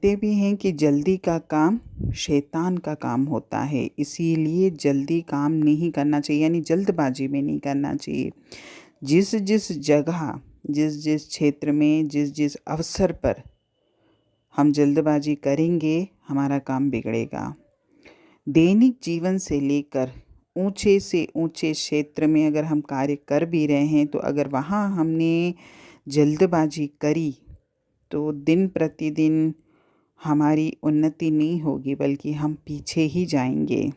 कहते भी हैं कि जल्दी का काम शैतान का काम होता है, इसीलिए जल्दी काम नहीं करना चाहिए, यानी जल्दबाजी में नहीं करना चाहिए। जिस जिस जगह, जिस जिस क्षेत्र में, जिस जिस अवसर पर हम जल्दबाजी करेंगे, हमारा काम बिगड़ेगा। दैनिक जीवन से लेकर ऊंचे से ऊंचे क्षेत्र में अगर हम कार्य कर भी रहे हैं, तो अगर वहाँ हमने जल्दबाजी करी तो दिन प्रतिदिन हमारी उन्नति नहीं होगी, बल्कि हम पीछे ही जाएंगे।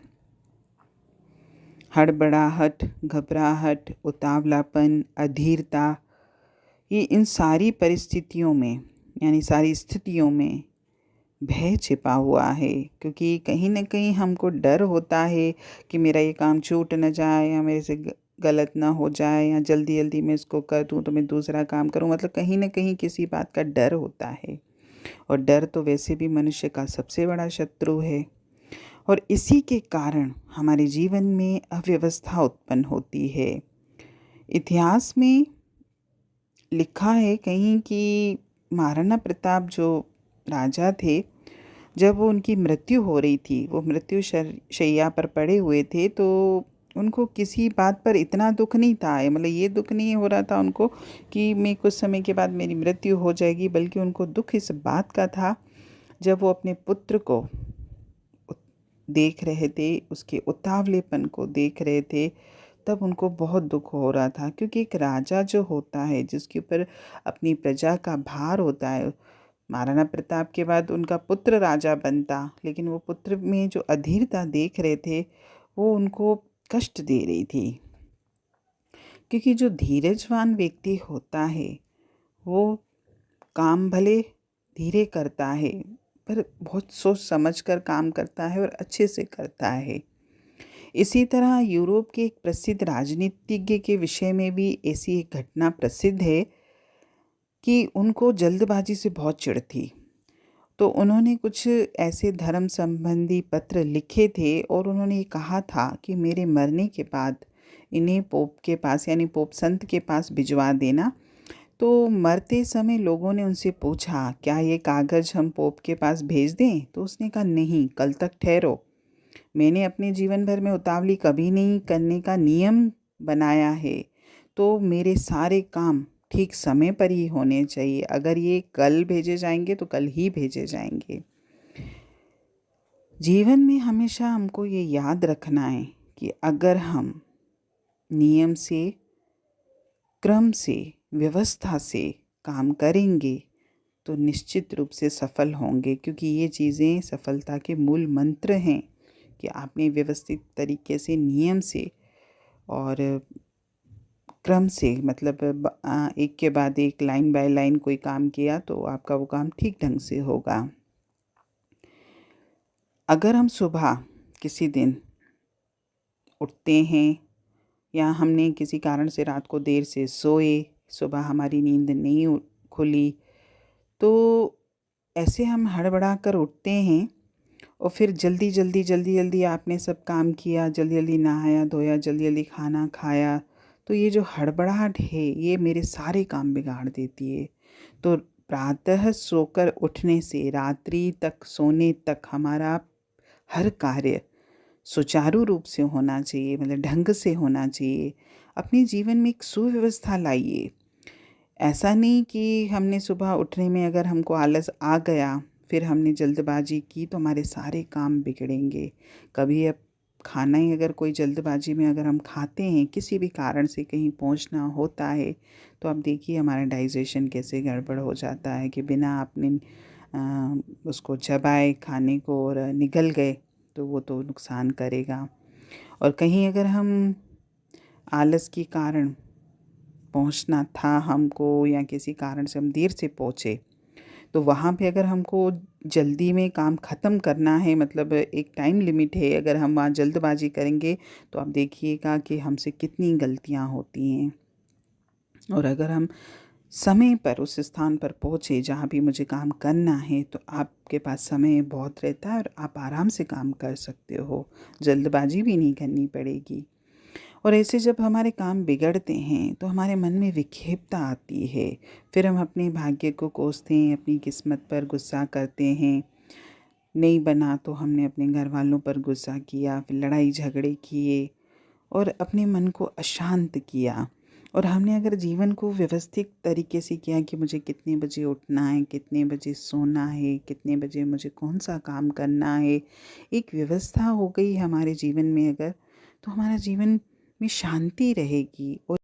हड़बड़ाहट, घबराहट, उतावलापन, अधीरता, ये इन सारी परिस्थितियों में, यानी सारी स्थितियों में भय छिपा हुआ है। क्योंकि कहीं न कहीं हमको डर होता है कि मेरा ये काम छूट न जाए, या मेरे से गलत ना हो जाए, या जल्दी जल्दी मैं इसको कर दूँ तो मैं दूसरा काम करूँ। मतलब कहीं न कहीं किसी बात का डर होता है, और डर तो वैसे भी मनुष्य का सबसे बड़ा शत्रु है। और इसी के कारण हमारे जीवन में अव्यवस्था उत्पन्न होती है। इतिहास में लिखा है कहीं कि महाराणा प्रताप जो राजा थे, जब वो उनकी मृत्यु हो रही थी, वो मृत्यु शैया पर पड़े हुए थे, तो उनको किसी बात पर इतना दुख नहीं था। मतलब ये दुख नहीं हो रहा था उनको कि मैं कुछ समय के बाद मेरी मृत्यु हो जाएगी, बल्कि उनको दुख इस बात का था, जब वो अपने पुत्र को देख रहे थे, उसके उतावलेपन को देख रहे थे, तब उनको बहुत दुख हो रहा था। क्योंकि एक राजा जो होता है, जिसके ऊपर अपनी प्रजा का भार होता है, महाराणा प्रताप के बाद उनका पुत्र राजा बनता, लेकिन वो पुत्र में जो अधीरता देख रहे थे, वो उनको कष्ट दे रही थी। क्योंकि जो धीरजवान व्यक्ति होता है, वो काम भले धीरे करता है, पर बहुत सोच समझ कर काम करता है और अच्छे से करता है। इसी तरह यूरोप के एक प्रसिद्ध राजनीतिज्ञ के विषय में भी ऐसी एक घटना प्रसिद्ध है कि उनको जल्दबाजी से बहुत चिढ़ थी। तो उन्होंने कुछ ऐसे धर्म संबंधी पत्र लिखे थे, और उन्होंने ये कहा था कि मेरे मरने के बाद इन्हें पोप के पास, यानी पोप संत के पास भिजवा देना। तो मरते समय लोगों ने उनसे पूछा, क्या ये कागज़ हम पोप के पास भेज दें? तो उसने कहा, नहीं, कल तक ठहरो। मैंने अपने जीवन भर में उतावली कभी नहीं करने का नियम बनाया है, तो मेरे सारे काम ठीक समय पर ही होने चाहिए। अगर ये कल भेजे जाएंगे तो कल ही भेजे जाएंगे। जीवन में हमेशा हमको ये याद रखना है कि अगर हम नियम से, क्रम से, व्यवस्था से काम करेंगे तो निश्चित रूप से सफल होंगे। क्योंकि ये चीज़ें सफलता के मूल मंत्र हैं कि आपने व्यवस्थित तरीके से, नियम से और क्रम से, मतलब एक के बाद एक, लाइन बाय लाइन कोई काम किया, तो आपका वो काम ठीक ढंग से होगा। अगर हम सुबह किसी दिन उठते हैं, या हमने किसी कारण से रात को देर से सोए, सुबह हमारी नींद नहीं खुली, तो ऐसे हम हड़बड़ा कर उठते हैं, और फिर जल्दी जल्दी जल्दी जल्दी आपने सब काम किया, जल्दी जल्दी नहाया धोया, जल्दी जल्दी खाना खाया, तो ये जो हड़बड़ाहट है, ये मेरे सारे काम बिगाड़ देती है। तो प्रातः सोकर उठने से रात्रि तक सोने तक हमारा हर कार्य सुचारू रूप से होना चाहिए, मतलब ढंग से होना चाहिए। अपने जीवन में एक सुव्यवस्था लाइए। ऐसा नहीं कि हमने सुबह उठने में अगर हमको आलस आ गया, फिर हमने जल्दबाजी की, तो हमारे सारे काम बिगड़ेंगे। कभी अब खाना ही अगर कोई जल्दबाजी में अगर हम खाते हैं, किसी भी कारण से कहीं पहुंचना होता है, तो अब देखिए हमारा डाइजेशन कैसे गड़बड़ हो जाता है कि बिना आपने उसको चबाए खाने को और निगल गए, तो वो तो नुकसान करेगा। और कहीं अगर हम आलस के कारण पहुंचना था हमको, या किसी कारण से हम देर से पहुंचे, तो वहाँ पे अगर हमको जल्दी में काम ख़त्म करना है, मतलब एक टाइम लिमिट है, अगर हम वहाँ जल्दबाजी करेंगे, तो आप देखिएगा कि हमसे कितनी गलतियाँ होती हैं। और अगर हम समय पर उस स्थान पर पहुँचे जहाँ भी मुझे काम करना है, तो आपके पास समय बहुत रहता है और आप आराम से काम कर सकते हो, जल्दबाजी भी नहीं करनी पड़ेगी। और ऐसे जब हमारे काम बिगड़ते हैं तो हमारे मन में विक्षेपता आती है। फिर हम अपने भाग्य को कोसते हैं, अपनी किस्मत पर गुस्सा करते हैं। नहीं बना तो हमने अपने घर वालों पर गुस्सा किया, फिर लड़ाई झगड़े किए और अपने मन को अशांत किया। और हमने अगर जीवन को व्यवस्थित तरीके से किया कि मुझे कितने बजे उठना है, कितने बजे सोना है, कितने बजे मुझे कौन सा काम करना है, एक व्यवस्था हो गई हमारे जीवन में अगर, तो हमारा जीवन में शांति रहेगी और